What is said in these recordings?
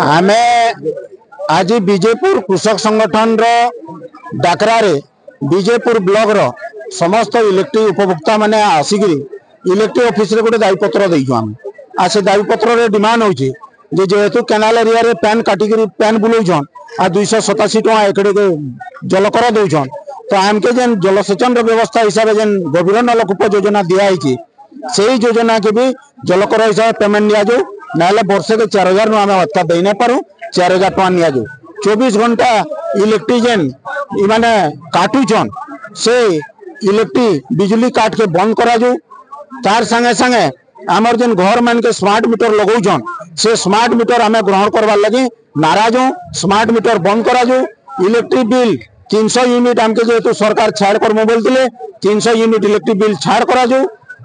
आमे आज विजयपुर कृषक संगठन डाकरारे विजयपुर ब्लॉक रो समस्त इलेक्ट्रिक उपभोक्ता माने आसिक इलेक्ट्रिक ऑफिस रे गोटे दाबीपत्र देइछु हम आ से दाबीपत्र रे डिमांड होची जे जेहेतु कैनाल एरिया रे पैन काटिकरी पैन बुलौछन आ 287 टका एकड़े के जलकर दउछन तो आमके जेन जलसेचन रो व्यवस्था हिसाब जेन गभीर नलकूप योजना दिया है से योजना के भी जलकर हिसाब पेमेंट निया जो नाले वर्ष के 4000 आम हत्या दे ना पारू 4000 टका निया जो 24 घंटा इलेक्ट्रिक जेन इमाने काटुछन से इलेक्ट्रिक बिजली काट के बंद करा जो तार संगे संगे आमर जेन घर मान के स्मार्ट मीटर लगौछन से स्मार्ट मीटर आम ग्रहण करवार लगी नाराज हूँ। स्मार्ट मीटर बंद करा जो इलेक्ट्रिक बिल 300 यूनिट आमके जेहेतु सरकार छाड़ कर बोलते 300 यूनिट इलेक्ट्रिक बिल छाड़ करा जो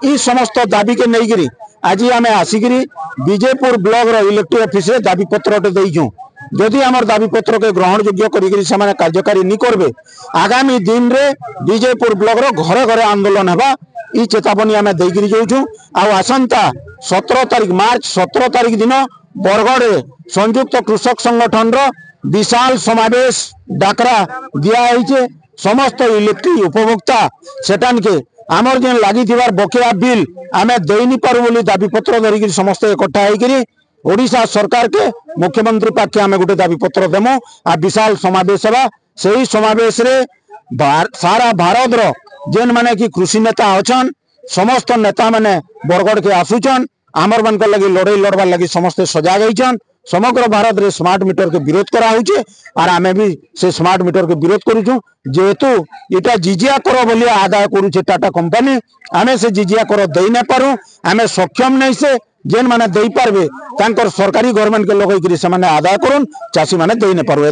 ई समस्त दाबी के नहीं आज आम आसिक विजयपुर ब्लॉक रो इलेक्ट्रिक ऑफिस रे दाबी पत्र देइछुं जदि आमर दाबी पत्र के ग्रहण योग्य करी से कार्यकारी नहीं करबे आगामी दिन रे विजयपुर ब्लॉक रो घरे घरे आंदोलन हेबा ई चेतावनी आम देकरी जाऊँ। आसंता 17 तारीख मार्च 17 तारीख दिन बरगढ़ संयुक्त कृषक संगठन रो विशाल समावेश डाकरा दिया समस्त इलेक्ट्रिक उपभोक्ता सेटान के आमर जेन लगी बकेया बिल आमे देनी पारू बोली दाबी पत्र धरिक समस्त इकट्ठा होकर ओडिशा सरकार के मुख्यमंत्री पाखे आमे गोटे दाबी पत्र देमु आ विशाल समावेश हेबा सेही समावेश रे सारा भारत रो जेन माने कि कृषि नेता अछन समस्त नेता माने बरगढ़ के आसुचन आमर मान लगी लड़ाई लड़वार लगी समस्त सजाग होइछन समग्र भारत रे स्मार्ट मीटर के विरोध करा होउचे और आमे भी से स्मार्ट मीटर के विरोध करूछु जेहेतु इटा जिजिया कर बोली आदाय करूचे टाटा कंपनी आमे से जिजिया कर दे न पारू आमे सक्षम नहीं से जेन माने दे पारबे तांकर सरकारी गवर्नमेंट के लगई करी से माने आदाय करूं चासी माने दे न पारू।